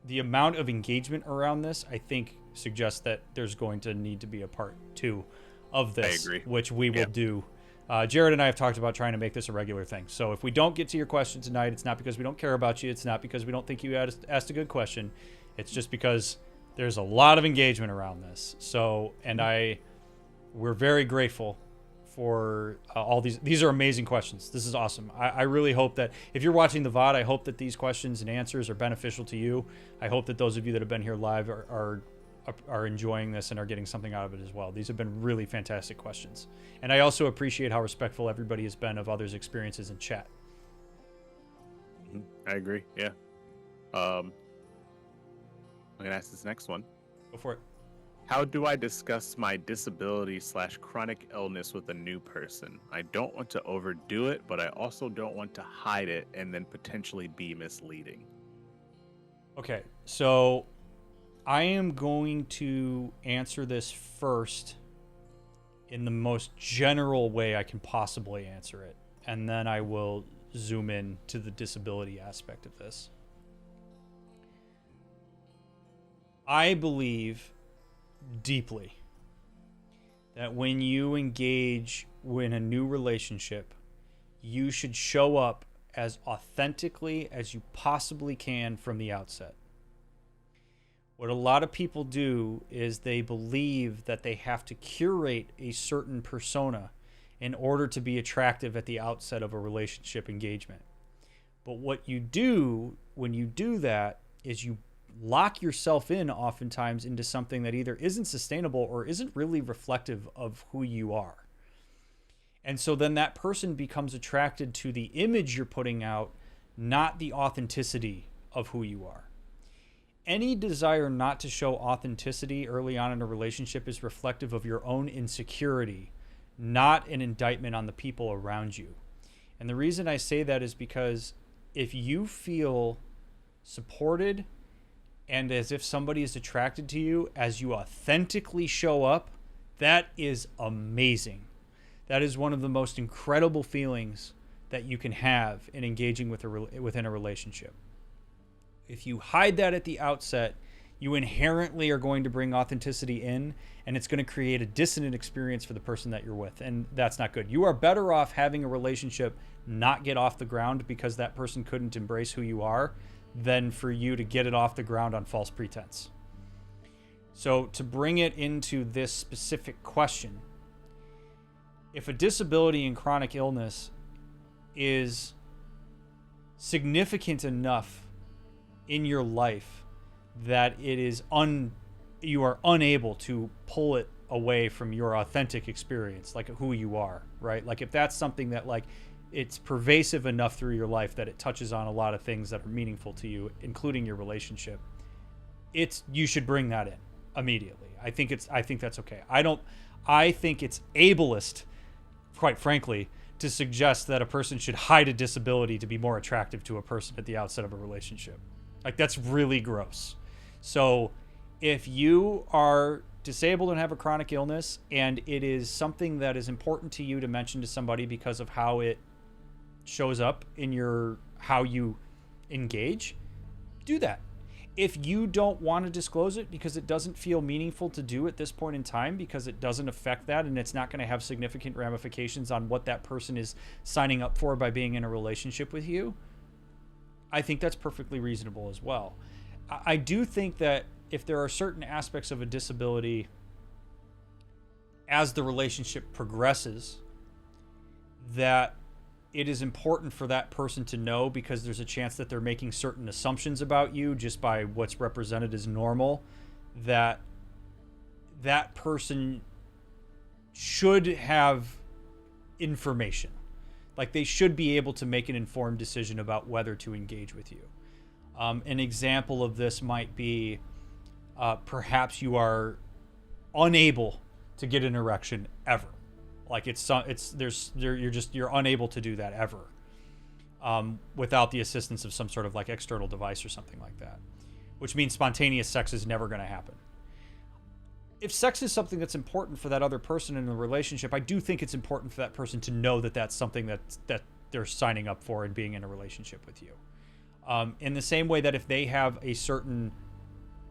the amount of engagement around this, I think, suggests that there's going to need to be a part 2 of I this, agree. which we will Yeah. do. Jared and I have talked about trying to make this a regular thing. So if we don't get to your question tonight, it's not because we don't care about you. It's not because we don't think you asked a good question. It's just because there's a lot of engagement around this. So, we're very grateful for all these. These are amazing questions. This is awesome. I really hope that if you're watching the VOD, I hope that these questions and answers are beneficial to you. I hope that those of you that have been here live are enjoying this and are getting something out of it as well. These have been really fantastic questions. And I also appreciate how respectful everybody has been of others' experiences in chat. I agree. Yeah. I'm going to ask this next one. Go for it. How do I discuss my disability/chronic illness with a new person? I don't want to overdo it, but I also don't want to hide it and then potentially be misleading. Okay, so I am going to answer this first in the most general way I can possibly answer it, and then I will zoom in to the disability aspect of this. I believe deeply that when you engage in a new relationship, you should show up as authentically as you possibly can from the outset. What a lot of people do is they believe that they have to curate a certain persona in order to be attractive at the outset of a relationship engagement. But what you do when you do that is you lock yourself in oftentimes into something that either isn't sustainable or isn't really reflective of who you are. And so then that person becomes attracted to the image you're putting out, not the authenticity of who you are. Any desire not to show authenticity early on in a relationship is reflective of your own insecurity, not an indictment on the people around you. And the reason I say that is because if you feel supported and as if somebody is attracted to you as you authentically show up, that is amazing. That is one of the most incredible feelings that you can have in engaging within a relationship. If you hide that at the outset, you inherently are going to bring authenticity in, and it's going to create a dissonant experience for the person that you're with, and that's not good. You are better off having a relationship not get off the ground because that person couldn't embrace who you are than for you to get it off the ground on false pretense. So to bring it into this specific question, if a disability and chronic illness is significant enough in your life that it is you are unable to pull it away from your authentic experience, like who you are, right? Like if that's something that like it's pervasive enough through your life that it touches on a lot of things that are meaningful to you, including your relationship, you should bring that in immediately. I think that's okay. I think it's ableist, quite frankly, to suggest that a person should hide a disability to be more attractive to a person at the outset of a relationship. Like that's really gross. So if you are disabled and have a chronic illness and it is something that is important to you to mention to somebody because of how it shows up in how you engage, do that. If you don't want to disclose it because it doesn't feel meaningful to do at this point in time because it doesn't affect that and it's not going to have significant ramifications on what that person is signing up for by being in a relationship with you, I think that's perfectly reasonable as well. I do think that if there are certain aspects of a disability as the relationship progresses that it is important for that person to know because there's a chance that they're making certain assumptions about you just by what's represented as normal, that person should have information. Like they should be able to make an informed decision about whether to engage with you. An example of this might be perhaps you are unable to get an erection ever. Like you're unable to do that ever without the assistance of some sort of like external device or something like that, which means spontaneous sex is never going to happen. If sex is something that's important for that other person in the relationship, I do think it's important for that person to know that that's something that they're signing up for and being in a relationship with you. In the same way that if they have a certain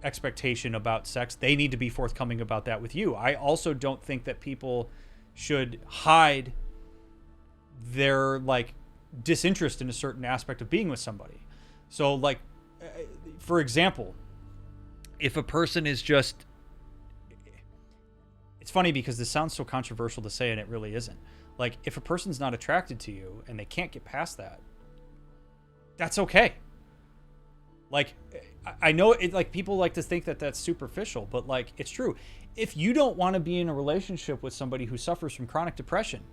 expectation about sex, they need to be forthcoming about that with you. I also don't think that people should hide their like disinterest in a certain aspect of being with somebody. So like, for example, if a person is just, it's funny because this sounds so controversial to say and it really isn't. Like if a person's not attracted to you and they can't get past that, that's okay. Like, I know it, like people like to think that that's superficial, but like it's true. If you don't want to be in a relationship with somebody who suffers from chronic depression,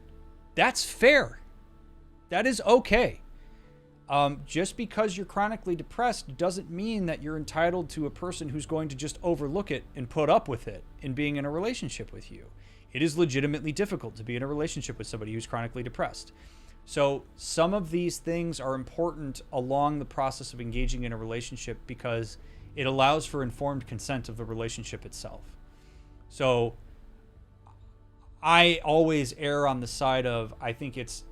that's fair. That is okay. Just because you're chronically depressed doesn't mean that you're entitled to a person who's going to just overlook it and put up with it in being in a relationship with you. It is legitimately difficult to be in a relationship with somebody who's chronically depressed. So some of these things are important along the process of engaging in a relationship because it allows for informed consent of the relationship itself. So I always err on the side of, I think it's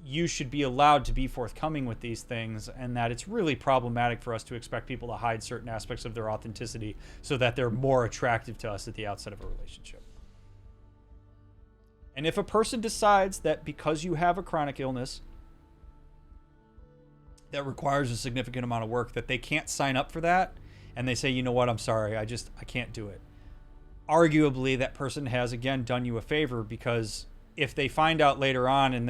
you should be allowed to be forthcoming with these things, and that it's really problematic for us to expect people to hide certain aspects of their authenticity so that they're more attractive to us at the outset of a relationship. And if a person decides that because you have a chronic illness that requires a significant amount of work, that they can't sign up for that, and they say, you know what, I'm sorry, I can't do it. Arguably, that person has, again, done you a favor, because if they find out later on and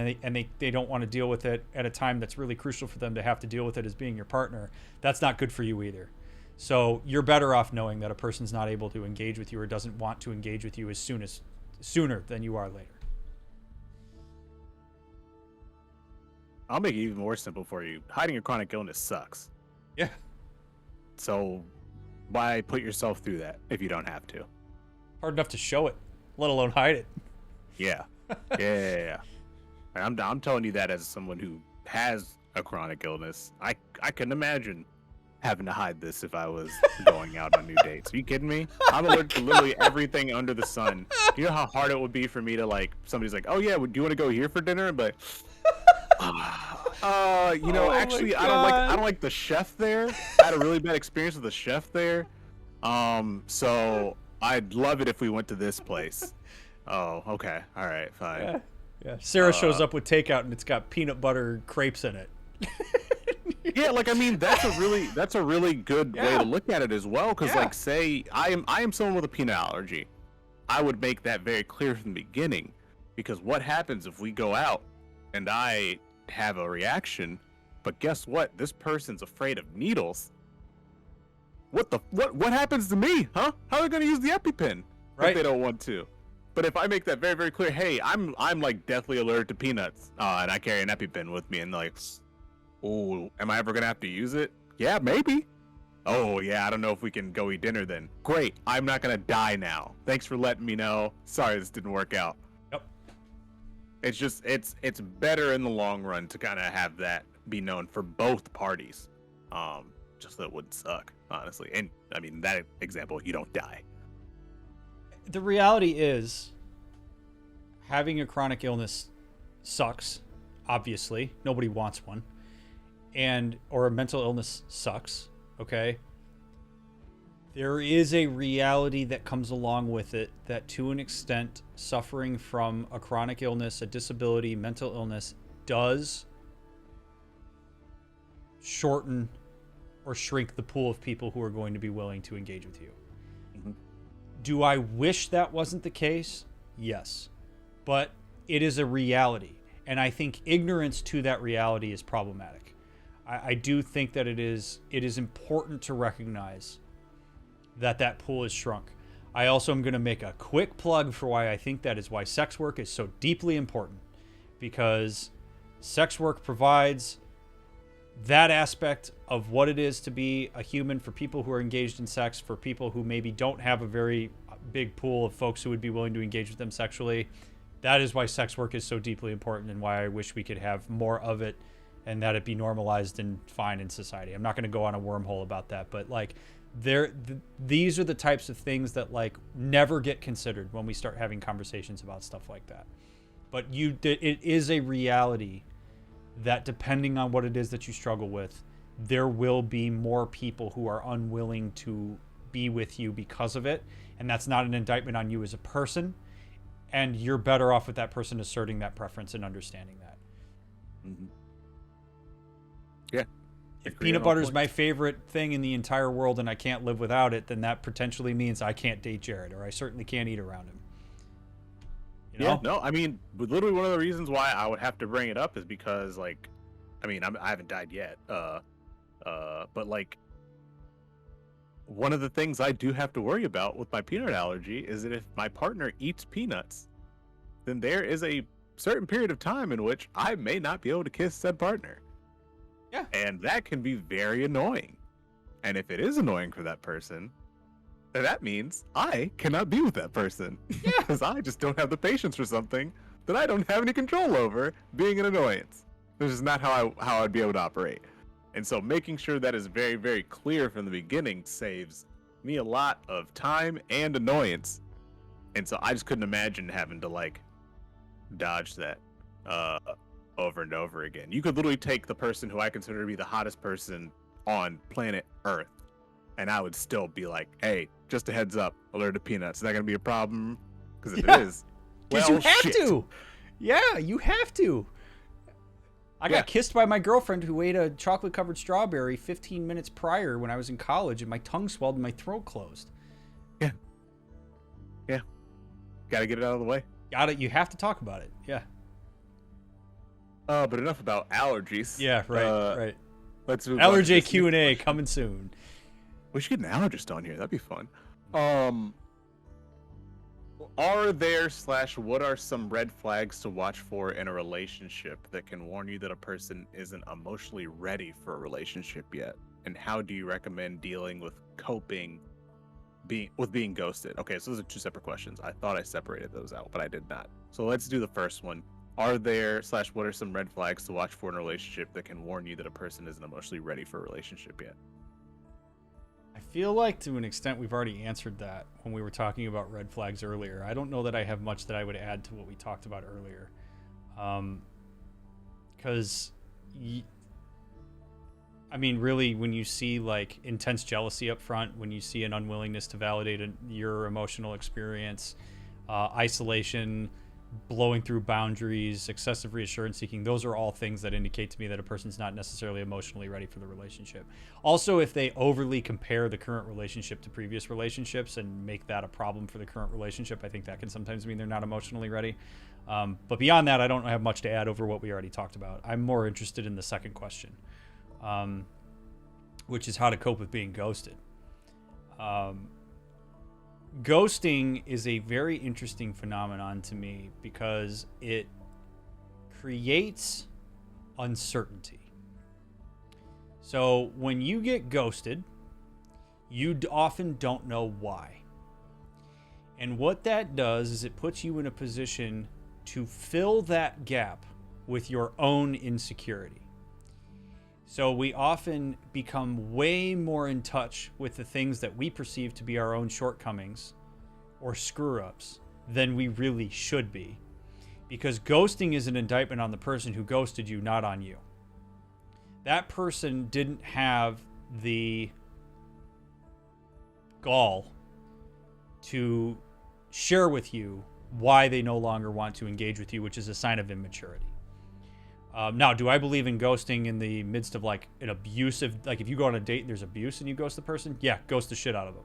they don't want to deal with it at a time that's really crucial for them to have to deal with it as being your partner, that's not good for you either. So you're better off knowing that a person's not able to engage with you or doesn't want to engage with you sooner than you are later. I'll make it even more simple for you. Hiding a chronic illness sucks. Yeah. So why put yourself through that if you don't have to? Hard enough to show it, let alone hide it. Yeah. Yeah. I'm telling you that as someone who has a chronic illness. I couldn't imagine having to hide this if I was going out on new dates. Are you kidding me? I'm allergic to literally everything under the sun. Do you know how hard it would be for me to, like, somebody's like, oh yeah, do you want to go here for dinner? But actually, I don't like the chef there. I had a really bad experience with the chef there. So I'd love it if we went to this place. Oh, okay. All right, fine. Yeah. Sarah shows up with takeout and it's got peanut butter crepes in it. Yeah, like, I mean, that's a really good way to look at it as well. Because, like, say I am someone with a peanut allergy, I would make that very clear from the beginning. Because what happens if we go out and I have a reaction, but guess what? This person's afraid of needles. What happens to me, huh? How are they gonna use the EpiPen if they don't want to? But if I make that very, very clear, hey, I'm like deathly allergic to peanuts, and I carry an EpiPen with me, and like, oh, am I ever gonna have to use it? Yeah, maybe. Oh yeah, I don't know if we can go eat dinner then. Great, I'm not gonna die now. Thanks for letting me know. Sorry this didn't work out. Yep. It's just it's better in the long run to kind of have that be known for both parties. Just so it wouldn't suck, honestly. And I mean, that example, you don't die. The reality is, having a chronic illness sucks, obviously. Nobody wants one. Or a mental illness sucks, okay? There is a reality that comes along with it that, to an extent, suffering from a chronic illness, a disability, mental illness, does shorten or shrink the pool of people who are going to be willing to engage with you. Mm-hmm. Do I wish that wasn't the case? Yes. But it is a reality. And I think ignorance to that reality is problematic. I do think that it is important to recognize that pool is shrunk. I also am going to make a quick plug for why I think that is why sex work is so deeply important. Because sex work provides that aspect of what it is to be a human for people who are engaged in sex, for people who maybe don't have a very big pool of folks who would be willing to engage with them sexually. That is why sex work is so deeply important, and why I wish we could have more of it and that it be normalized and fine in society. I'm not going to go on a wormhole about that, but like these are the types of things that like never get considered when we start having conversations about stuff like that. But it is a reality that depending on what it is that you struggle with, there will be more people who are unwilling to be with you because of it. And that's not an indictment on you as a person. And you're better off with that person asserting that preference and understanding that. Mm-hmm. Yeah. If peanut butter is my favorite thing in the entire world and I can't live without it, then that potentially means I can't date Jared, or I certainly can't eat around him. You know? Yeah, no, I mean, literally one of the reasons why I would have to bring it up is because, like, I mean, I haven't died yet, but like, one of the things I do have to worry about with my peanut allergy is that if my partner eats peanuts, then there is a certain period of time in which I may not be able to kiss said partner. Yeah. And that can be very annoying. And if it is annoying for that person, then that means I cannot be with that person. Yeah. Because I just don't have the patience for something that I don't have any control over being an annoyance. This is not how I'd be able to operate. And so making sure that is very, very clear from the beginning saves me a lot of time and annoyance. And so I just couldn't imagine having to, like, dodge that over and over again. You could literally take the person who I consider to be the hottest person on planet Earth, and I would still be like, hey, just a heads up, allergic to peanuts. Is that going to be a problem? Because if it is, because well, you have shit. to. Yeah, you have to. I got kissed by my girlfriend who ate a chocolate-covered strawberry 15 minutes prior when I was in college, and my tongue swelled and my throat closed. Yeah. Yeah. Got to get it out of the way. Got it. You have to talk about it. Yeah. But enough about allergies. Yeah, right, right. Let's move Allergy Q&A coming soon. We should get an allergist on here. That'd be fun. Are there / what are some red flags to watch for in a relationship that can warn you that a person isn't emotionally ready for a relationship yet? And how do you recommend dealing with coping being ghosted? Okay, so those are two separate questions. I thought I separated those out, but I did not. So let's do the first one. Are there / what are some red flags to watch for in a relationship that can warn you that a person isn't emotionally ready for a relationship yet? I feel like to an extent we've already answered that when we were talking about red flags earlier. I don't know that I have much that I would add to what we talked about earlier. Because, I mean, really, when you see like intense jealousy up front, when you see an unwillingness to validate your emotional experience, isolation, blowing through boundaries, excessive reassurance seeking, those are all things that indicate to me that a person's not necessarily emotionally ready for the relationship. Also, if they overly compare the current relationship to previous relationships and make that a problem for the current relationship, I think that can sometimes mean they're not emotionally ready. But beyond that, I don't have much to add over what we already talked about. I'm more interested in the second question, which is how to cope with being ghosted. Ghosting is a very interesting phenomenon to me because it creates uncertainty. So when you get ghosted, you often don't know why. And what that does is it puts you in a position to fill that gap with your own insecurity. So we often become way more in touch with the things that we perceive to be our own shortcomings or screw-ups than we really should be. Because ghosting is an indictment on the person who ghosted you, not on you. That person didn't have the gall to share with you why they no longer want to engage with you, which is a sign of immaturity. Now, do I believe in ghosting in the midst of like an abusive, like if you go on a date and there's abuse and you ghost the person? Yeah, ghost the shit out of them.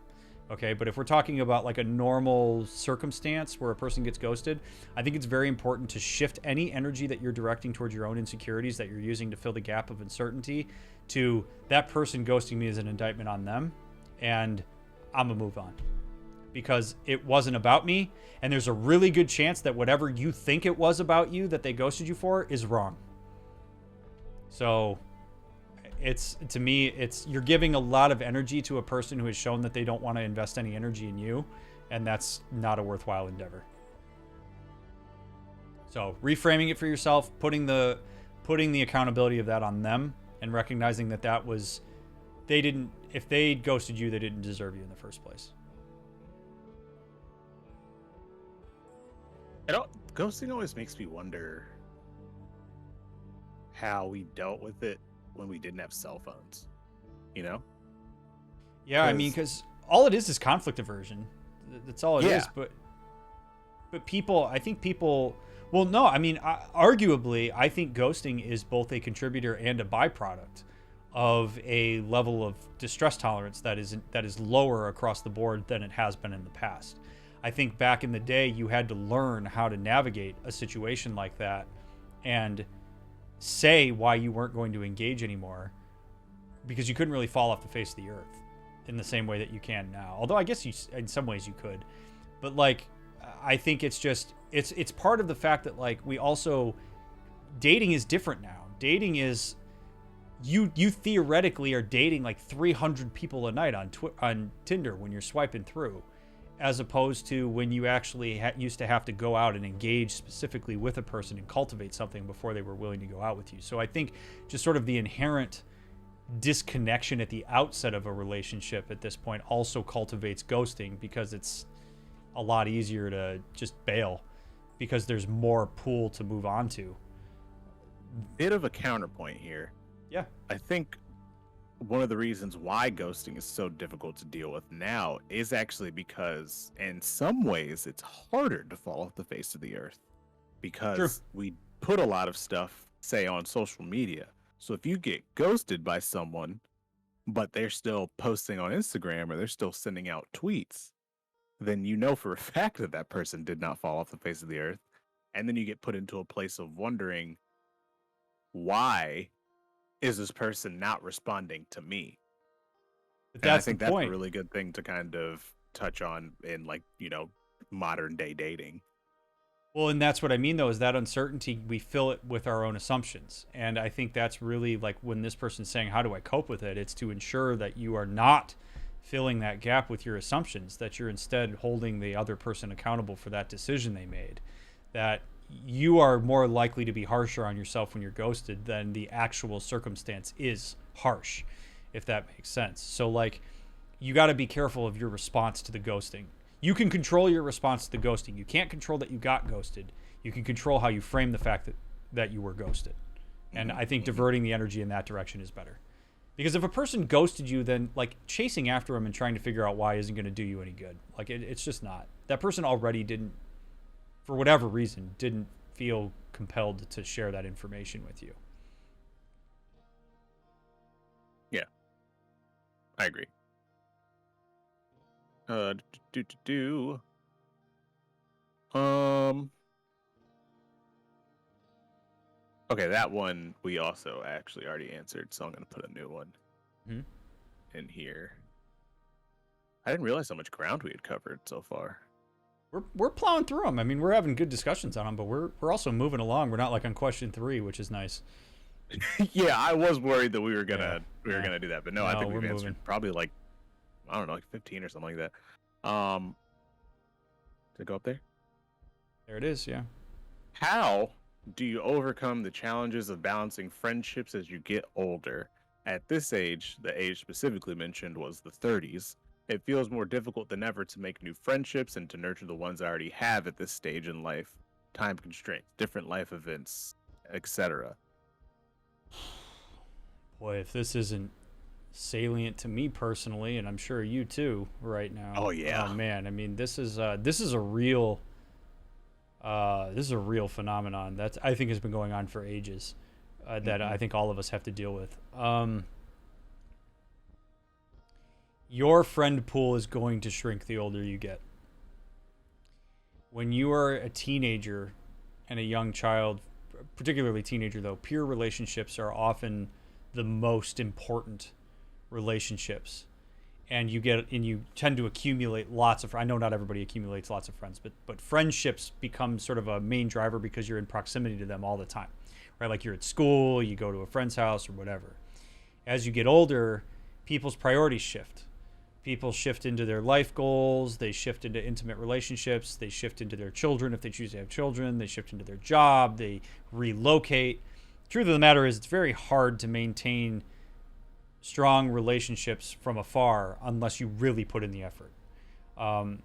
Okay, but if we're talking about like a normal circumstance where a person gets ghosted, I think it's very important to shift any energy that you're directing towards your own insecurities that you're using to fill the gap of uncertainty to that person ghosting me as an indictment on them, and I'm gonna move on. Because it wasn't about me, and there's a really good chance that whatever you think it was about you that they ghosted you for is wrong. So it's, to me, it's, you're giving a lot of energy to a person who has shown that they don't want to invest any energy in you, and that's not a worthwhile endeavor. So reframing it for yourself, putting the accountability of that on them, and recognizing that was, they didn't, if they ghosted you, they didn't deserve you in the first place. Ghosting always makes me wonder how we dealt with it when we didn't have cell phones, you know? Yeah, I mean, because all it is conflict aversion. That's all it is. But people, I think people, well, no, I mean, arguably, I think ghosting is both a contributor and a byproduct of a level of distress tolerance that is lower across the board than it has been in the past. I think back in the day, you had to learn how to navigate a situation like that and say why you weren't going to engage anymore, because you couldn't really fall off the face of the earth in the same way that you can now. Although I guess in some ways you could, but like, I think it's just, it's part of the fact that like dating is different now. Dating is, you theoretically are dating like 300 people a night on Tinder when you're swiping through, as opposed to when you actually used to have to go out and engage specifically with a person and cultivate something before they were willing to go out with you. So I think just sort of the inherent disconnection at the outset of a relationship at this point also cultivates ghosting, because it's a lot easier to just bail because there's more pool to move on to. Bit of a counterpoint here. Yeah. I think one of the reasons why ghosting is so difficult to deal with now is actually because in some ways it's harder to fall off the face of the earth, because we put a lot of stuff, say, on social media. So if you get ghosted by someone, but they're still posting on Instagram or they're still sending out tweets, then you know for a fact that that person did not fall off the face of the earth. And then you get put into a place of wondering, why is this person not responding to me? But I think that's a really good thing to kind of touch on in, like, you know, modern day dating. Well, and that's what I mean, though, is that uncertainty, we fill it with our own assumptions. And I think that's really like when this person's saying, how do I cope with it? It's to ensure that you are not filling that gap with your assumptions, that you're instead holding the other person accountable for that decision they made, that you are more likely to be harsher on yourself when you're ghosted than the actual circumstance is harsh, if that makes sense. So, like, you got to be careful of your response to the ghosting. You can control your response to the ghosting. You can't control that you got ghosted. You can control how you frame the fact that you were ghosted. And I think diverting the energy in that direction is better. Because if a person ghosted you, then like chasing after them and trying to figure out why isn't going to do you any good. Like it's just not. That person already didn't, for whatever reason, didn't feel compelled to share that information with you. Yeah, I agree. Okay, that one we also actually already answered, so I'm gonna put a new one in here. I didn't realize how much ground we had covered so far. We're plowing through them. I mean, we're having good discussions on them, but we're also moving along. We're not like on question 3, which is nice. Yeah, I was worried that we were gonna do that, but no, I think we've answered moving. Probably like, I don't know, like 15 or something like that. Did it go up there? There it is. Yeah. How do you overcome the challenges of balancing friendships as you get older? At this age, the age specifically mentioned was the 30s. It feels more difficult than ever to make new friendships and to nurture the ones I already have at this stage in life. Time constraints, different life events, etc. Boy, if this isn't salient to me personally, and I'm sure you too right now. Oh yeah. Oh man, I mean, this is a real phenomenon that I think has been going on for ages, that I think all of us have to deal with. Your friend pool is going to shrink the older you get. When you are a teenager and a young child, particularly teenager though, peer relationships are often the most important relationships. And you tend to accumulate lots of, I know not everybody accumulates lots of friends, but friendships become sort of a main driver because you're in proximity to them all the time, right? Like you're at school, you go to a friend's house or whatever. As you get older, people's priorities shift. People shift into their life goals, they shift into intimate relationships, they shift into their children if they choose to have children, they shift into their job, they relocate. Truth of the matter is it's very hard to maintain strong relationships from afar unless you really put in the effort. I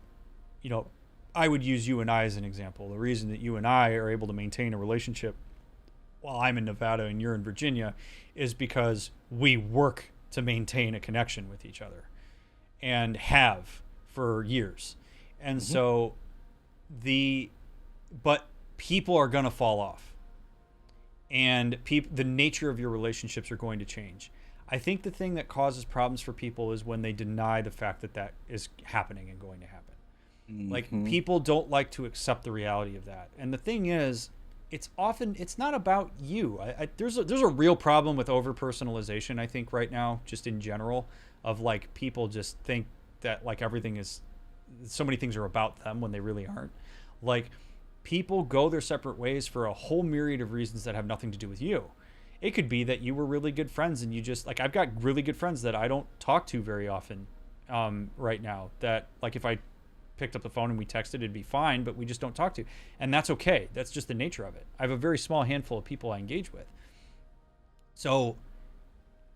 would use you and I as an example. The reason that you and I are able to maintain a relationship well, I'm in Nevada and you're in Virginia, is because we work to maintain a connection with each other and have for years. And so but people are going to fall off, and the nature of your relationships are going to change. I think the thing that causes problems for people is when they deny the fact that that is happening and going to happen. Like, people don't like to accept the reality of that. And the thing is, it's not about you. There's a real problem with over personalization, I think, right now, just in general, of like people just think that like everything is, so many things are about them when they really aren't. Like, people go their separate ways for a whole myriad of reasons that have nothing to do with you. It could be that you were really good friends and you just, like, I've got really good friends that I don't talk to very often right now, that like if I picked up the phone and we texted, it'd be fine, but we just don't talk to. And that's okay. That's just the nature of it. I have a very small handful of people I engage with. So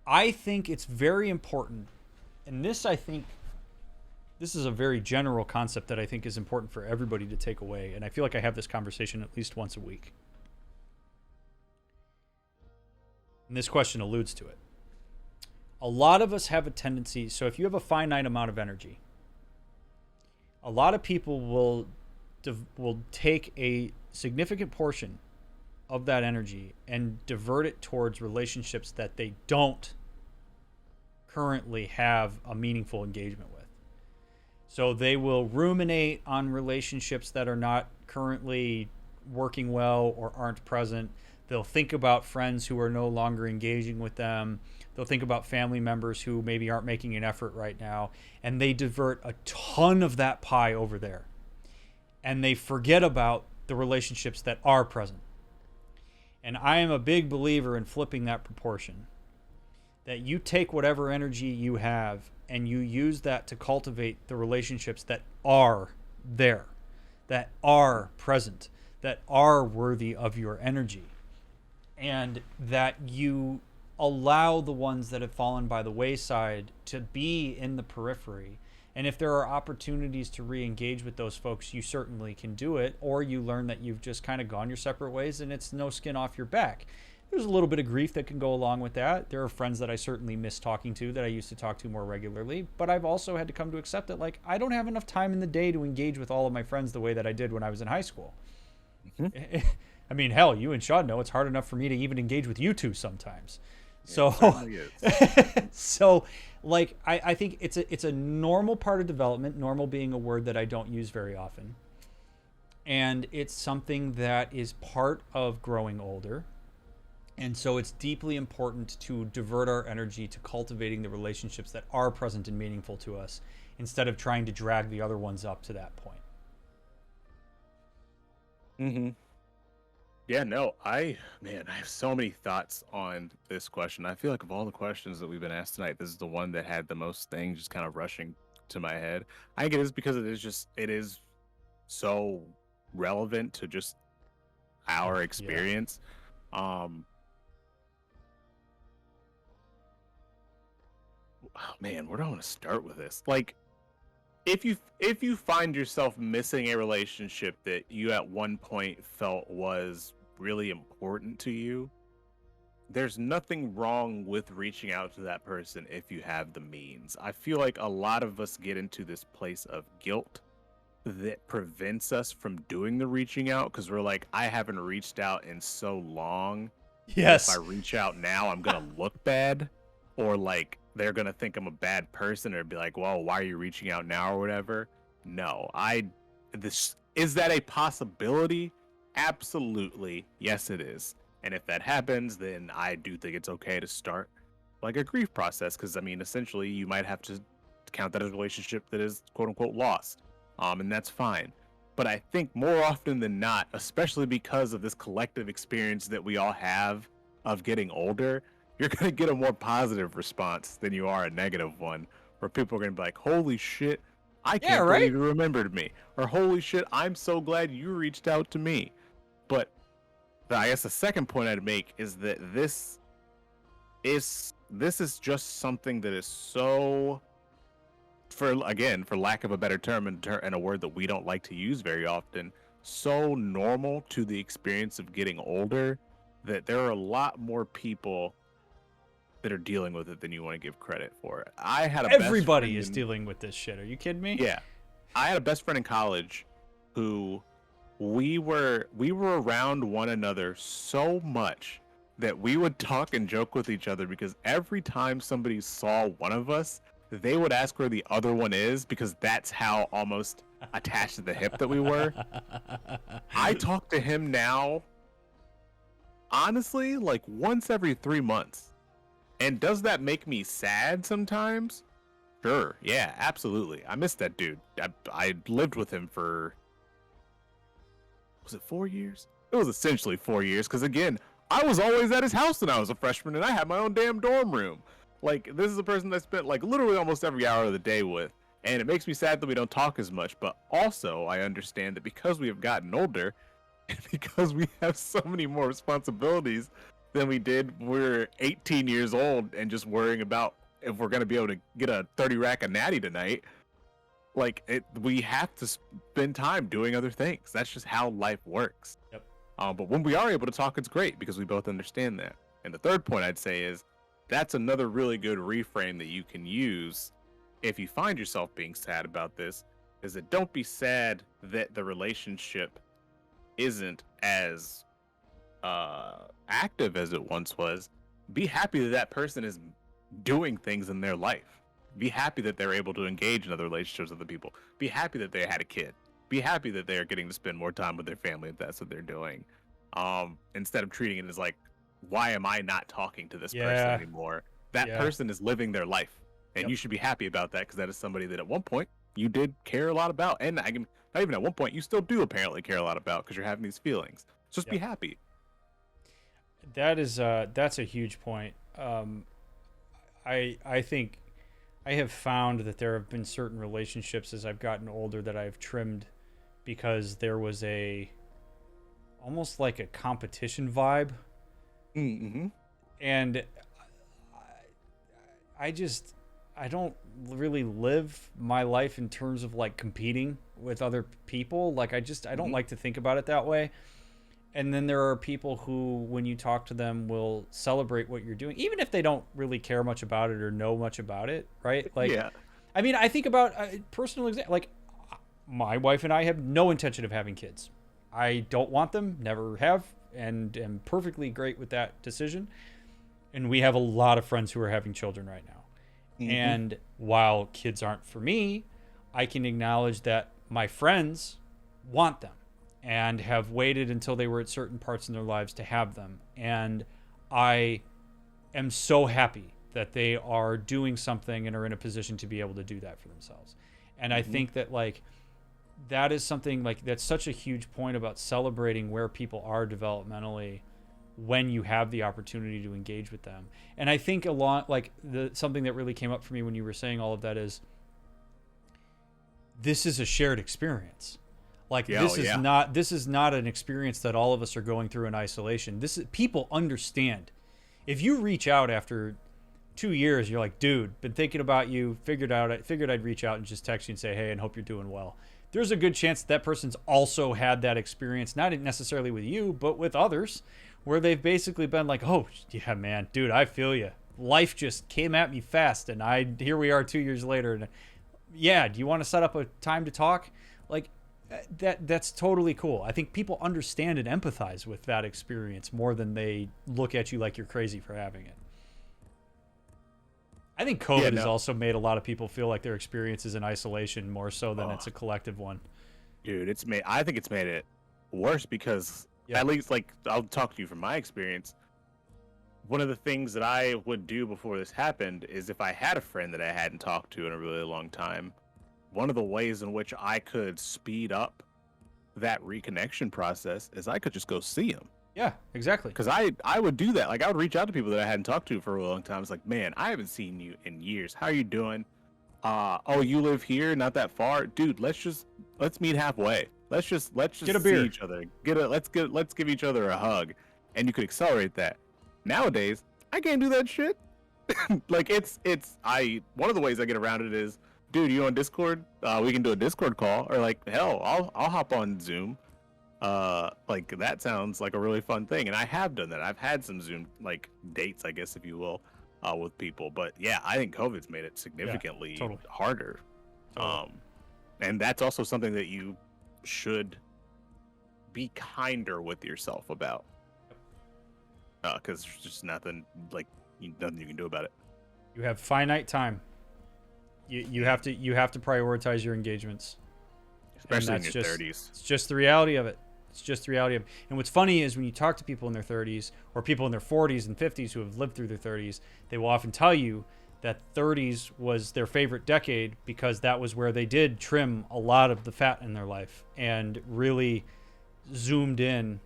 I think it's very important. And I think this is a very general concept that I think is important for everybody to take away. And I feel like I have this conversation at least once a week. And this question alludes to it. A lot of us have a tendency, so if you have a finite amount of energy, a lot of people will take a significant portion of that energy and divert it towards relationships that they don't currently have a meaningful engagement with. So they will ruminate on relationships that are not currently working well or aren't present. They'll think about friends who are no longer engaging with them. They'll think about family members who maybe aren't making an effort right now. And they divert a ton of that pie over there. And they forget about the relationships that are present. And I am a big believer in flipping that proportion. That you take whatever energy you have and you use that to cultivate the relationships that are there, that are present, that are worthy of your energy. And that you allow the ones that have fallen by the wayside to be in the periphery. And if there are opportunities to re-engage with those folks, you certainly can do it. Or you learn that you've just kind of gone your separate ways and it's no skin off your back. There's a little bit of grief that can go along with that. There are friends that I certainly miss talking to that I used to talk to more regularly. But I've also had to come to accept that, like, I don't have enough time in the day to engage with all of my friends the way that I did when I was in high school. I mean, hell, you and Sean know it's hard enough for me to even engage with you two sometimes. So, so like, I think it's a normal part of development, normal being a word that I don't use very often. And it's something that is part of growing older. And so it's deeply important to divert our energy to cultivating the relationships that are present and meaningful to us, instead of trying to drag the other ones up to that point. Yeah, no, I have so many thoughts on this question. I feel like of all the questions that we've been asked tonight, this is the one that had the most things just kind of rushing to my head. I think it is because it is so relevant to just our experience. Oh man, where do I want to start with this? Like, if you find yourself missing a relationship that you at one point felt was really important to you, there's nothing wrong with reaching out to that person if you have the means. I feel like a lot of us get into this place of guilt that prevents us from doing the reaching out, because we're like, I haven't reached out in so long. Yes. If I reach out now, I'm gonna look bad, or like they're gonna think I'm a bad person, or be like, well, why are you reaching out now, or whatever. No, is that a possibility? Absolutely, yes it is. And if that happens, then I do think it's okay to start like a grief process, because I mean, essentially you might have to count that as a relationship that is quote unquote lost, and that's fine. But I think more often than not, especially because of this collective experience that we all have of getting older, you're going to get a more positive response than you are a negative one, where people are going to be like, holy shit, I can't believe you remembered me. Or holy shit, I'm so glad you reached out to me. But I guess the second point I'd make is that this is just something that is so, for lack of a better term and a word that we don't like to use very often, so normal to the experience of getting older, that there are a lot more people that are dealing with it than you want to give credit for. I had a everybody is dealing with this shit. Are you kidding me? Yeah, I had a best friend in college who we were around one another so much that we would talk and joke with each other because every time somebody saw one of us, they would ask where the other one is because that's how almost attached to the hip that we were. I talk to him now, honestly, like once every 3 months. And does that make me sad sometimes? Sure. Yeah, absolutely. I miss that dude. I lived with him for, was it 4 years? It was essentially 4 years because, again, I was always at his house when I was a freshman and I had my own damn dorm room. Like, this is a person I spent like literally almost every hour of the day with. And it makes me sad that we don't talk as much. But also, I understand that because we have gotten older and because we have so many more responsibilities than we did when we were 18 years old and just worrying about if we're going to be able to get a 30 rack of natty tonight, like we have to spend time doing other things. That's just how life works. Yep. But when we are able to talk, it's great because we both understand that. And the third point I'd say is that's another really good reframe that you can use if you find yourself being sad about this, is that don't be sad that the relationship isn't as active as it once was. Be happy that that person is doing things in their life. Be happy that they're able to engage in other relationships with other people. Be happy that they had a kid. Be happy that they are getting to spend more time with their family if that's what they're doing. Instead of treating it as like, why am I not talking to this person anymore? That person is living their life, and you should be happy about that because that is somebody that at one point you did care a lot about, and not even at one point you still do apparently care a lot about because you're having these feelings. So just be happy. That's a huge point. I think I have found that there have been certain relationships as I've gotten older that I've trimmed because there was almost like a competition vibe. Mm-hmm. And I don't really live my life in terms of like competing with other people. Like I don't like to think about it that way. And then there are people who, when you talk to them, will celebrate what you're doing, even if they don't really care much about it or know much about it, right? Like, I mean, I think about a personal example. Like, my wife and I have no intention of having kids. I don't want them, never have, and am perfectly great with that decision. And we have a lot of friends who are having children right now. Mm-hmm. And while kids aren't for me, I can acknowledge that my friends want them and have waited until they were at certain parts in their lives to have them. And I am so happy that they are doing something and are in a position to be able to do that for themselves. And I think that like that is something like that's such a huge point about celebrating where people are developmentally when you have the opportunity to engage with them. And I think a lot like something that really came up for me when you were saying all of that is this is a shared experience. Like this is not an experience that all of us are going through in isolation. This is, people understand. If you reach out after 2 years, you're like, dude, been thinking about you, figured I'd reach out and just text you and say, hey, and hope you're doing well. There's a good chance that person's also had that experience, not necessarily with you, but with others, where they've basically been like, oh, yeah, man, dude, I feel you. Life just came at me fast, and here we are 2 years later. And yeah, do you want to set up a time to talk? Like, that's totally cool. I think people understand and empathize with that experience more than they look at you like you're crazy for having it. I think COVID has also made a lot of people feel like their experience is in isolation more so than it's a collective one. Dude, I think it's made it worse because at least, like, I'll talk to you from my experience. One of the things that I would do before this happened is if I had a friend that I hadn't talked to in a really long time, one of the ways in which I could speed up that reconnection process is I could just go see him. Yeah, exactly. Because I would do that. Like, I would reach out to people that I hadn't talked to for a long time. It's like, man, I haven't seen you in years. How are you doing? Oh, you live here, not that far, dude. Let's meet halfway. Let's just get a beer. See each other. Let's give each other a hug, and you could accelerate that. Nowadays, I can't do that shit. Like one of the ways I get around it is, dude, you on Discord? We can do a Discord call, or like hell, I'll hop on Zoom. Like that sounds like a really fun thing, and I have done that. I've had some Zoom like dates, I guess, if you will, with people. But yeah, I think COVID's made it significantly totally. harder. Totally. And that's also something that you should be kinder with yourself about, because there's just nothing you can do about it. You have finite time. You have to prioritize your engagements, especially in your 30s. It's just the reality of it. It's just the reality of it. And what's funny is when you talk to people in their 30s or people in their 40s and 50s who have lived through their 30s, they will often tell you that 30s was their favorite decade because that was where they did trim a lot of the fat in their life and really zoomed in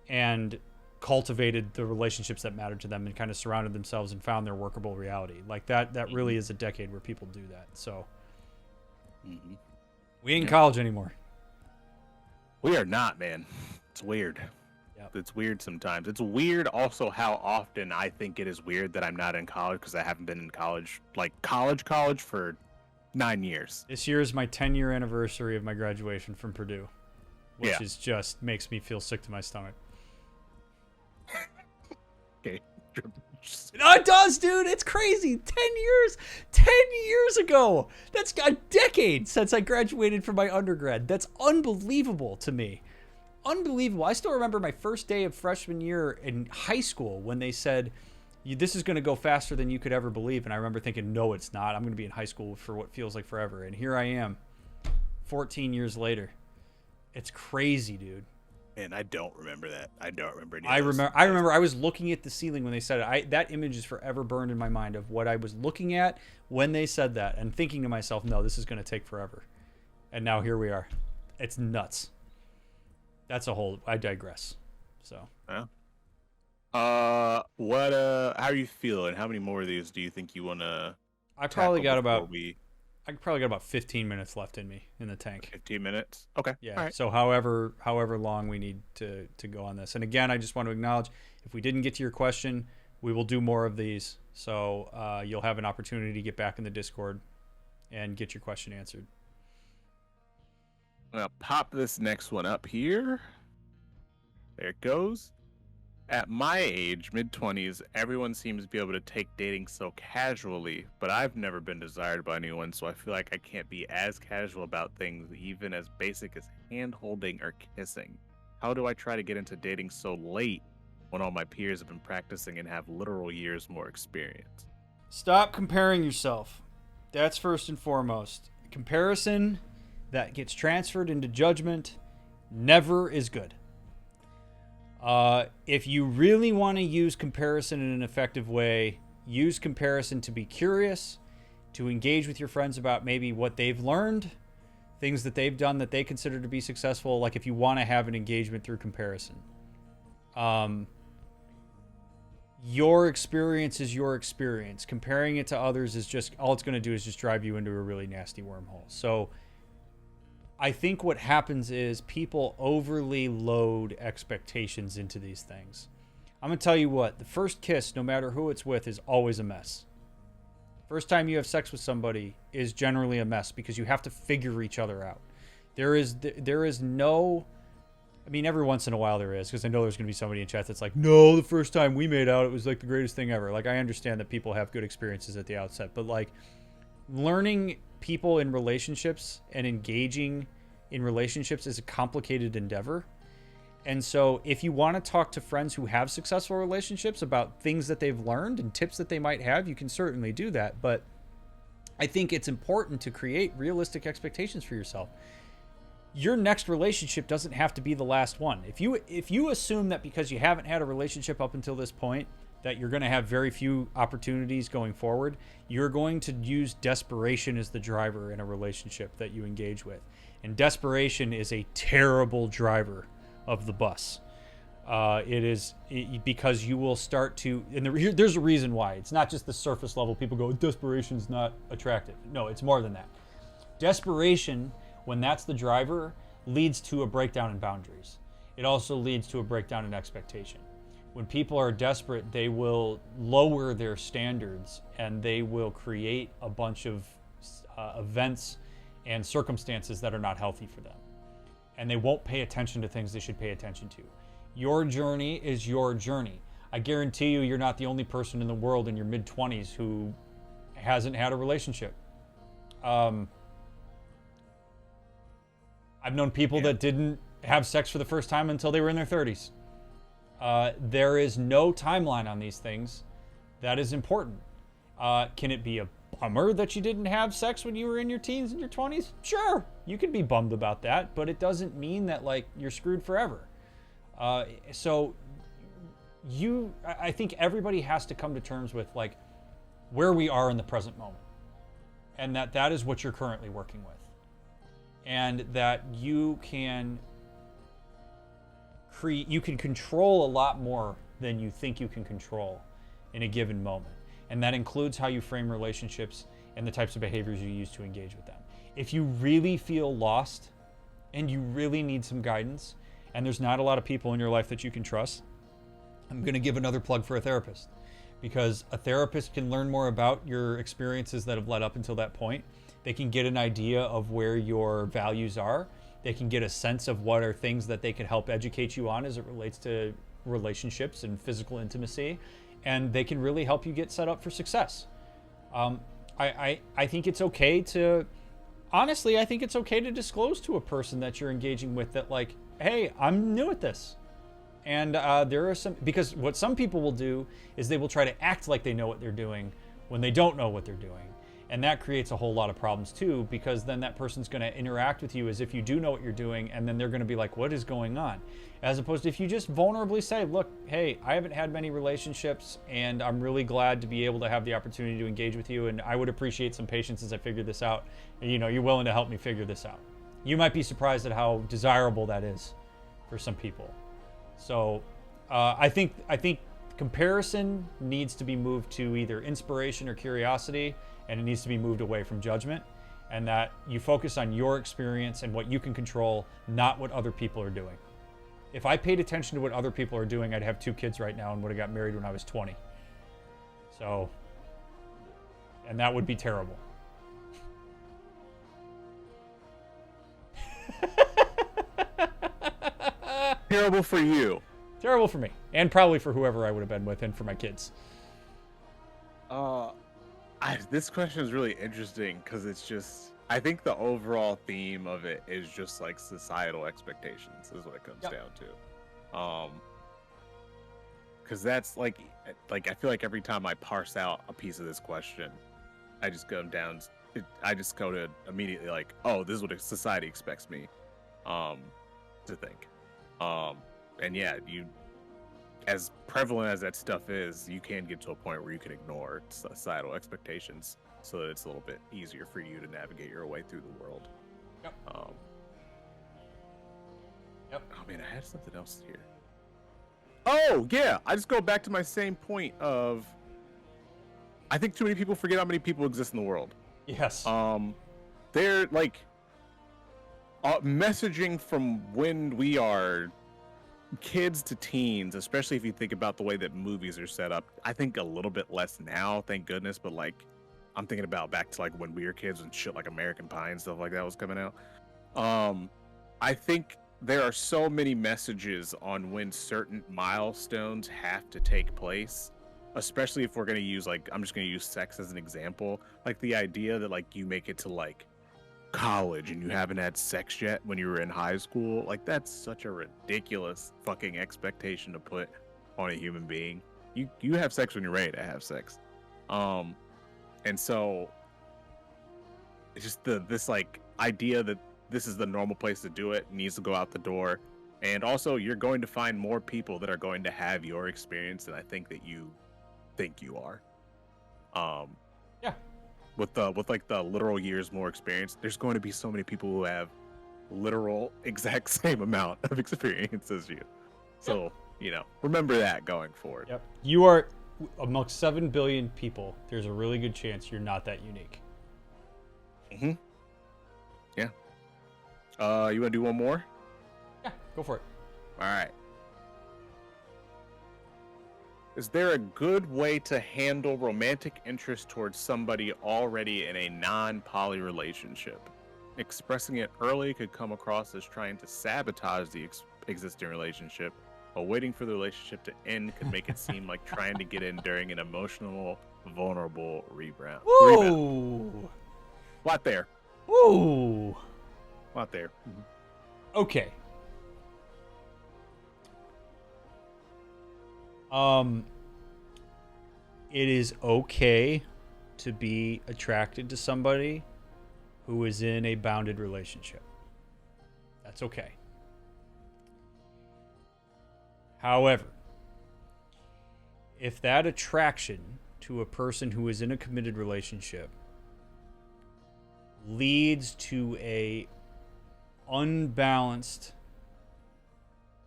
and cultivated the relationships that mattered to them and kind of surrounded themselves and found their workable reality. Like that really is a decade where people do that. So we ain't in college anymore. We are not, man. It's weird. Yep. It's weird sometimes. It's weird also how often I think it is weird that I'm not in college because I haven't been in college, like college for 9 years. This year is my 10-year anniversary of my graduation from Purdue, which is just makes me feel sick to my stomach. Okay. No, it does, dude. It's crazy. 10 years ago. That's a decade since I graduated from my undergrad. That's unbelievable to me. Unbelievable. I still remember my first day of freshman year in high school when they said, this is going to go faster than you could ever believe. And I remember thinking, no, it's not. I'm going to be in high school for what feels like forever. And here I am 14 years later. It's crazy, dude. And I don't remember that. I don't remember any I remember I was looking at the ceiling when they said it. That image is forever burned in my mind of what I was looking at when they said that and thinking to myself, no, this is going to take forever. And now here we are. It's nuts. I digress. So. Yeah. How are you feeling? How many more of these do you think you want to I probably got about 15 minutes left in me in the tank. 15 minutes? Okay. Yeah. Right. So however long we need to go on this. And again, I just want to acknowledge if we didn't get to your question, we will do more of these. So you'll have an opportunity to get back in the Discord and get your question answered. I'm going to pop this next one up here. There it goes. At my age, mid-20s, everyone seems to be able to take dating so casually, but I've never been desired by anyone, so I feel like I can't be as casual about things, even as basic as hand-holding or kissing. How do I try to get into dating so late when all my peers have been practicing and have literal years more experience? Stop comparing yourself. That's first and foremost. Comparison that gets transferred into judgment never is good. If you really want to use comparison in an effective way, use comparison to be curious, to engage with your friends about maybe what they've learned, things that they've done that they consider to be successful, like if you want to have an engagement through comparison. Your experience is your experience. Comparing it to others is just, all it's going to do is just drive you into a really nasty wormhole. So I think what happens is people overly load expectations into these things. I'm going to tell you what, the first kiss, no matter who it's with, is always a mess. First time you have sex with somebody is generally a mess because you have to figure each other out. There is no, I mean, every once in a while there is, because I know there's going to be somebody in chat that's like, no, the first time we made out, it was like the greatest thing ever. Like, I understand that people have good experiences at the outset, but like learning people in relationships and engaging in relationships is a complicated endeavor. And so if you want to talk to friends who have successful relationships about things that they've learned and tips that they might have, you can certainly do that. But I think it's important to create realistic expectations for yourself. Your next relationship doesn't have to be the last one. If you assume that because you haven't had a relationship up until this point, that you're going to have very few opportunities going forward, you're going to use desperation as the driver in a relationship that you engage with. And desperation is a terrible driver of the bus. Because you will start to, and there's a reason why. It's not just the surface level. People go, desperation's not attractive. No, it's more than that. Desperation, when that's the driver, leads to a breakdown in boundaries. It also leads to a breakdown in expectation. When people are desperate, they will lower their standards and they will create a bunch of events and circumstances that are not healthy for them. and they won't pay attention to things they should pay attention to. Your journey is your journey. I guarantee you, you're not the only person in the world in your mid-20s who hasn't had a relationship. I've known people that didn't have sex for the first time until they were in their 30s. There is no timeline on these things. That is important. Can it be a bummer that you didn't have sex when you were in your teens and your 20s? Sure, you can be bummed about that, but it doesn't mean that like you're screwed forever. So I think everybody has to come to terms with like where we are in the present moment, and that is what you're currently working with, and that you can control a lot more than you think you can control in a given moment. And that includes how you frame relationships and the types of behaviors you use to engage with them. If you really feel lost and you really need some guidance, and there's not a lot of people in your life that you can trust, I'm going to give another plug for a therapist, because a therapist can learn more about your experiences that have led up until that point. They can get an idea of where your values are. They can get a sense of what are things that they can help educate you on as it relates to relationships and physical intimacy. And they can really help you get set up for success. I think it's okay to, honestly, I think it's okay to disclose to a person that you're engaging with that like, hey, I'm new at this. And there are some, because what some people will do is they will try to act like they know what they're doing when they don't know what they're doing. And that creates a whole lot of problems too, because then that person's going to interact with you as if you do know what you're doing, and then they're going to be like, what is going on? As opposed to if you just vulnerably say, look, hey, I haven't had many relationships, and I'm really glad to be able to have the opportunity to engage with you, and I would appreciate some patience as I figure this out. And, you know, you're willing to help me figure this out. You might be surprised at how desirable that is for some people. So I think comparison needs to be moved to either inspiration or curiosity, and it needs to be moved away from judgment, and that you focus on your experience and what you can control, not what other people are doing. If I paid attention to what other people are doing, I'd have 2 kids right now and would have got married when I was 20. So, and that would be terrible. Terrible for you. Terrible for me, and probably for whoever I would have been with, and for my kids. This question is really interesting because it's just, I think the overall theme of it is just like societal expectations is what it comes down to. Because that's like I feel like every time I parse out a piece of this question, I just go to immediately like, oh, this is what society expects me to think. And yeah, as prevalent as that stuff is, you can get to a point where you can ignore societal expectations so that it's a little bit easier for you to navigate your way through the world. Yep. Oh man, I had something else here. Oh yeah, I just go back to my same point of, I think too many people forget how many people exist in the world. Yes. They're like messaging from when we are kids to teens, especially if you think about the way that movies are set up. I think a little bit less now, thank goodness, but like I'm thinking about back to like when we were kids and shit like American Pie and stuff like that was coming out. I think there are so many messages on when certain milestones have to take place, especially if we're going to use, like, I'm just going to use sex as an example. Like the idea that like you make it to like college and you haven't had sex yet when you were in high school, like that's such a ridiculous fucking expectation to put on a human being. You have sex when you're ready to have sex. And so it's just this like idea that this is the normal place to do it needs to go out the door. And also you're going to find more people that are going to have your experience than I think that you think you are. Yeah. With like the literal years more experience, there's going to be so many people who have literal exact same amount of experience as you. So, yep. You know, remember that going forward. Yep. You are amongst 7 billion people. There's a really good chance you're not that unique. Mm-hmm. Yeah. You want to do one more? Yeah, go for it. All right. Is there a good way to handle romantic interest towards somebody already in a non-poly relationship? expressing it early could come across as trying to sabotage the existing relationship, but waiting for the relationship to end could make it seem like trying to get in during an emotional, vulnerable rebound. Whoa! Lot there. Whoa! Lot there. Okay. It is okay to be attracted to somebody who is in a bounded relationship. That's okay. However, if that attraction to a person who is in a committed relationship leads to a unbalanced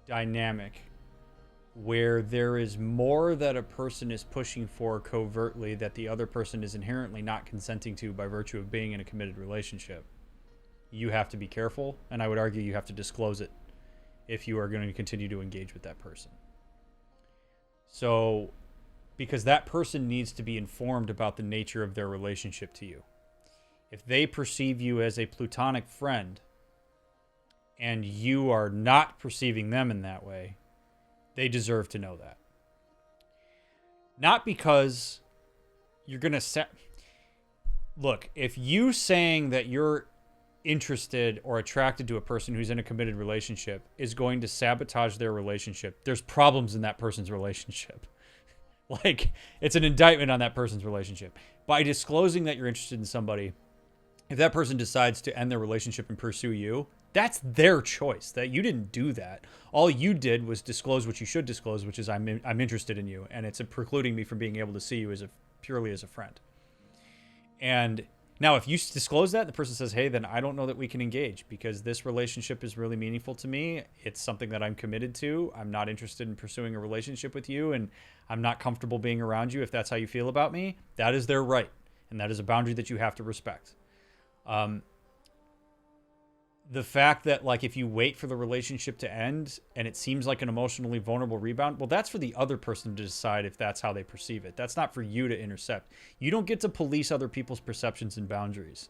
dynamic where there is more that a person is pushing for covertly that the other person is inherently not consenting to by virtue of being in a committed relationship, you have to be careful, and I would argue you have to disclose it if you are going to continue to engage with that person. So, because that person needs to be informed about the nature of their relationship to you. If they perceive you as a platonic friend and you are not perceiving them in that way, they deserve to know that. Not because you're going to look, if you saying that you're interested or attracted to a person who's in a committed relationship is going to sabotage their relationship, there's problems in that person's relationship. Like, it's an indictment on that person's relationship. By disclosing that you're interested in somebody, if that person decides to end their relationship and pursue you, that's their choice. That you didn't do that. All you did was disclose what you should disclose, which is I'm interested in you, and it's precluding me from being able to see you as purely as a friend. And now, if you disclose that, the person says, "Hey, then I don't know that we can engage because this relationship is really meaningful to me. It's something that I'm committed to. I'm not interested in pursuing a relationship with you, and I'm not comfortable being around you if that's how you feel about me." That is their right, and that is a boundary that you have to respect. The fact that, like, if you wait for the relationship to end and it seems like an emotionally vulnerable rebound, well, that's for the other person to decide if that's how they perceive it. That's not for you to intercept. You don't get to police other people's perceptions and boundaries.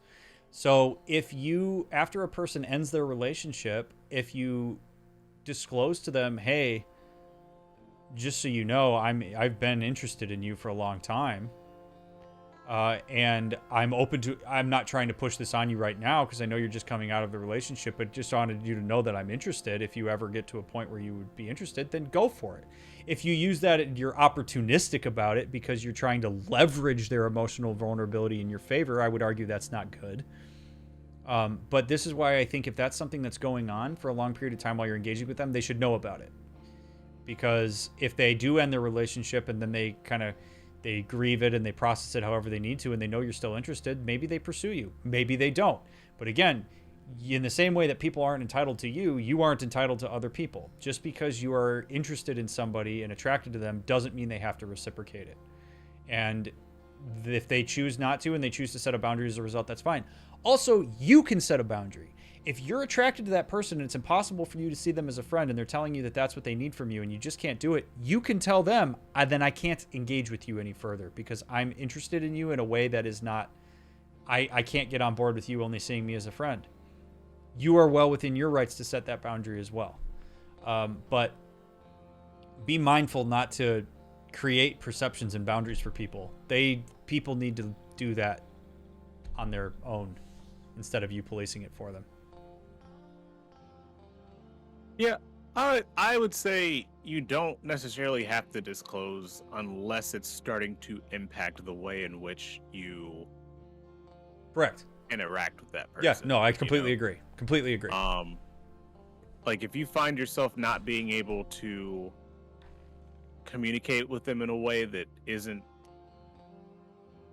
So if you, after a person ends their relationship, if you disclose to them, "Hey, just so you know, I've been interested in you for a long time. And I'm not trying to push this on you right now because I know you're just coming out of the relationship, but just wanted you to know that I'm interested. If you ever get to a point where you would be interested, then go for it." If you use that and you're opportunistic about it because you're trying to leverage their emotional vulnerability in your favor, I would argue that's not good. But this is why I think if that's something that's going on for a long period of time while you're engaging with them, they should know about it. Because if they do end their relationship and then they grieve it and they process it however they need to and they know you're still interested, maybe they pursue you. Maybe they don't. But again, in the same way that people aren't entitled to you, you aren't entitled to other people. Just because you are interested in somebody and attracted to them doesn't mean they have to reciprocate it. And if they choose not to and they choose to set a boundary as a result, that's fine. Also, you can set a boundary. If you're attracted to that person and it's impossible for you to see them as a friend and they're telling you that that's what they need from you and you just can't do it, you can tell them, then I can't engage with you any further because I'm interested in you in a way that is not, I can't get on board with you only seeing me as a friend. You are well within your rights to set that boundary as well. But be mindful not to create perceptions and boundaries for people. People need to do that on their own instead of you policing it for them. Yeah, I would say you don't necessarily have to disclose unless it's starting to impact the way in which you correct interact with that person. Yeah, no, I completely agree. Completely agree. Like if you find yourself not being able to communicate with them in a way that isn't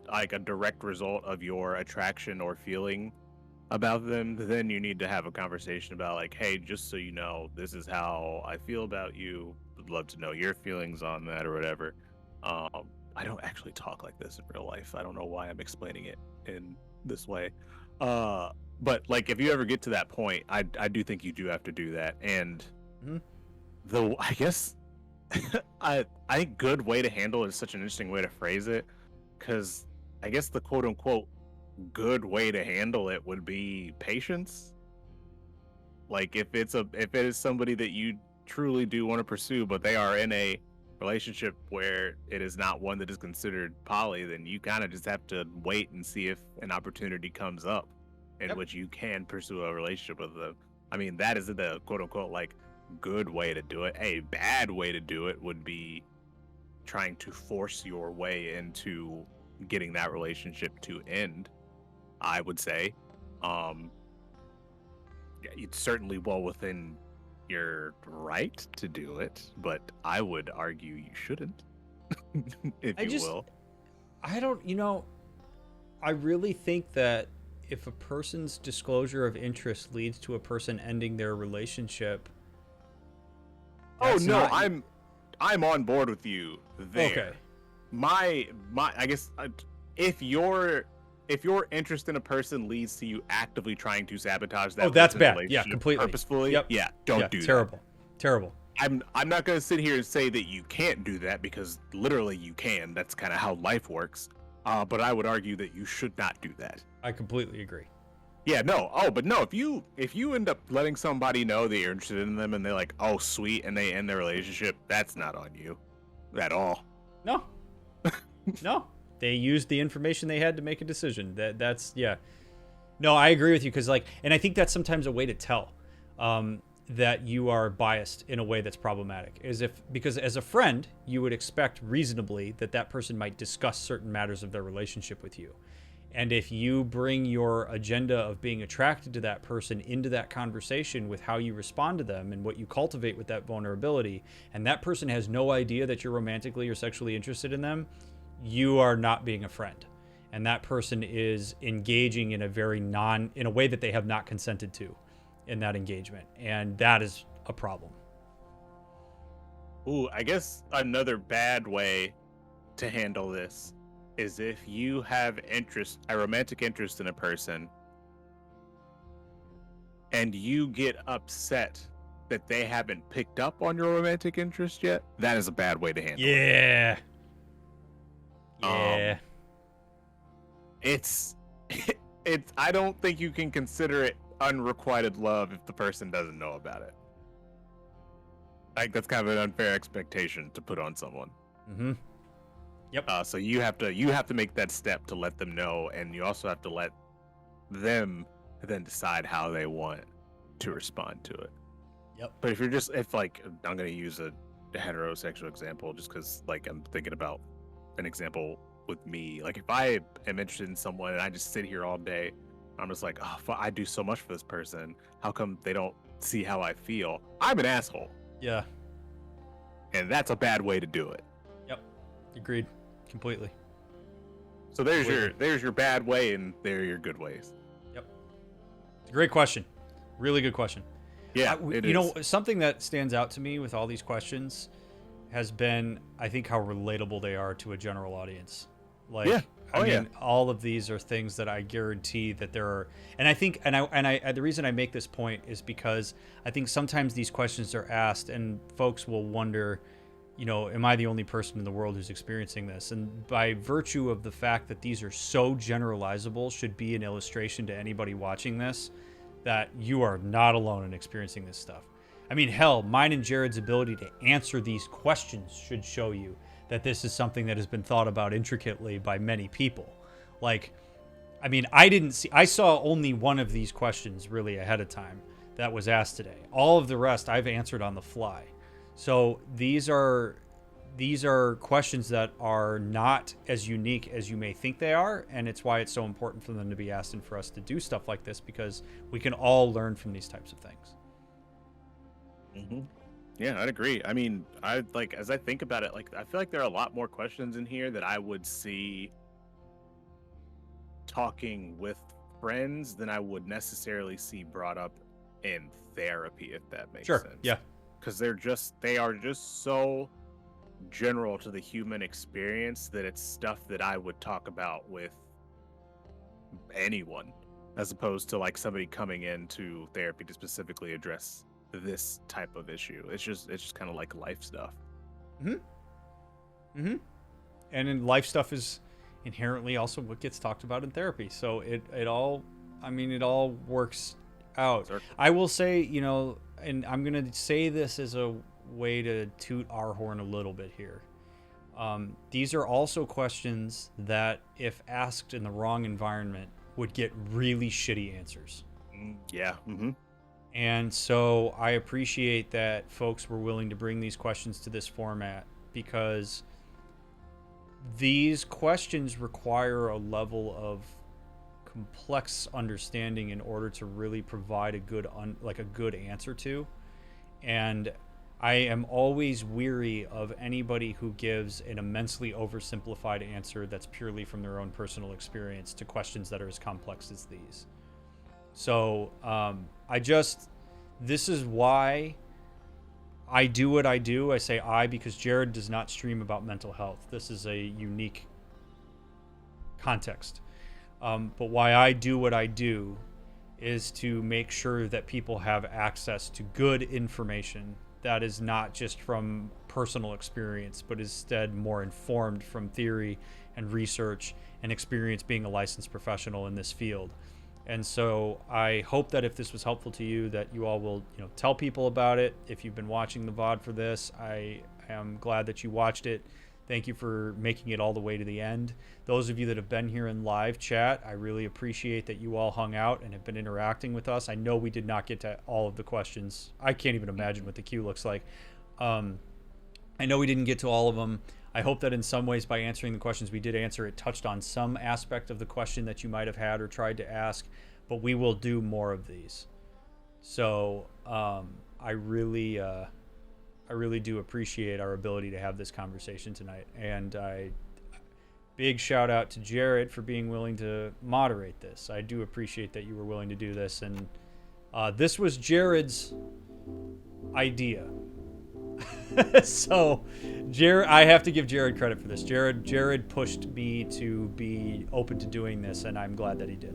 like a direct result of your attraction or feeling about them, then you need to have a conversation about like, "Hey, just so you know, this is how I feel about you. Would love to know your feelings on that," or whatever. I don't actually talk like this in real life. I don't know why I'm explaining it in this way. But like, if you ever get to that point, I do think you do have to do that. And I guess I think good way to handle it is such an interesting way to phrase it, because I guess the quote unquote good way to handle it would be patience. Like if it is somebody that you truly do want to pursue, but they are in a relationship where it is not one that is considered poly, then you kind of just have to wait and see if an opportunity comes up in which you can pursue a relationship with them. I mean, that is the quote unquote like good way to do it. A bad way to do it would be trying to force your way into getting that relationship to end, I would say. It's certainly well within your right to do it, but I would argue you shouldn't, if you will. I don't, I really think that if a person's disclosure of interest leads to a person ending their relationship. Oh no, I'm on board with you there. Okay. My I guess if your interest in a person leads to you actively trying to sabotage that that's bad. relationship Yeah, completely. Purposefully, Yep. yeah, don't do terrible. that. Terrible. I'm not going to sit here and say that you can't do that, because literally you can. That's kind of how life works. But I would argue that you should not do that. I completely agree. Yeah, no. Oh, but no, if you end up letting somebody know that you're interested in them and they're like, "Oh, sweet," and they end their relationship, that's not on you at all. No. No. They used the information they had to make a decision. That's yeah. No, I agree with you, because and I think that's sometimes a way to tell that you are biased in a way that's problematic. Because as a friend, you would expect reasonably that person might discuss certain matters of their relationship with you. And if you bring your agenda of being attracted to that person into that conversation with how you respond to them and what you cultivate with that vulnerability, and that person has no idea that you're romantically or sexually interested in them, you are not being a friend. And that person is engaging in a way that they have not consented to in that engagement. And that is a problem. Ooh, I guess another bad way to handle this is if you have a romantic interest in a person, and you get upset that they haven't picked up on your romantic interest yet. That is a bad way to handle it. Yeah. Yeah. It's I don't think you can consider it unrequited love if the person doesn't know about it. I think that's kind of an unfair expectation to put on someone. Mm-hmm. Yep. So you have to make that step to let them know, and you also have to let them then decide how they want to respond to it. Yep. But if I'm gonna use a heterosexual example just because I'm thinking about an example with me. Like if I am interested in someone and I just sit here all day, I'm just like, oh, I do so much for this person. How come they don't see how I feel? I'm an asshole. Yeah. And that's a bad way to do it. Yep. Agreed. Completely. So there's your bad way, and there are your good ways. Yep. Great question. Really good question. Yeah. Something that stands out to me with all these questions has been, I think, how relatable they are to a general audience. All of these are things that I guarantee that there are, and I think, the reason I make this point is because I think sometimes these questions are asked and folks will wonder, am I the only person in the world who's experiencing this? And by virtue of the fact that these are so generalizable, should be an illustration to anybody watching this that you are not alone in experiencing this stuff. I mean, hell, mine and Jared's ability to answer these questions should show you that this is something that has been thought about intricately by many people. I saw only one of these questions really ahead of time that was asked today. All of the rest I've answered on the fly. So these are questions that are not as unique as you may think they are, and it's why it's so important for them to be asked and for us to do stuff like this, because we can all learn from these types of things. Mm-hmm. Yeah, I'd agree. I mean, as I think about it, I feel like there are a lot more questions in here that I would see talking with friends than I would necessarily see brought up in therapy, if that makes sense. Yeah. Because they are just so general to the human experience that it's stuff that I would talk about with anyone, as opposed to somebody coming into therapy to specifically address this type of issue. It's just kind of like life stuff. And then life stuff is inherently also what gets talked about in therapy. So it all works out. Sure. I will say, and I'm going to say this as a way to toot our horn a little bit here. These are also questions that, if asked in the wrong environment, would get really shitty answers. Yeah. Mm-hmm. And so I appreciate that folks were willing to bring these questions to this format, because these questions require a level of complex understanding in order to really provide a good answer to. And I am always weary of anybody who gives an immensely oversimplified answer that's purely from their own personal experience to questions that are as complex as these. So this is why I do what I do. I say I because Jared does not stream about mental health. This is a unique context. But why I do what I do is to make sure that people have access to good information that is not just from personal experience, but instead more informed from theory and research and experience being a licensed professional in this field. And so I hope that if this was helpful to you, that you all will, tell people about it. If you've been watching the VOD for this, I am glad that you watched it. Thank you for making it all the way to the end. Those of you that have been here in live chat, I really appreciate that you all hung out and have been interacting with us. I know we did not get to all of the questions. I can't even imagine what the queue looks like. I know we didn't get to all of them. I hope that in some ways, by answering the questions we did answer, it touched on some aspect of the question that you might have had or tried to ask, but we will do more of these. So I really do appreciate our ability to have this conversation tonight. And big shout out to Jared for being willing to moderate this. I do appreciate that you were willing to do this. And this was Jared's idea. So I have to give Jared credit for this. Jared pushed me to be open to doing this, and I'm glad that he did.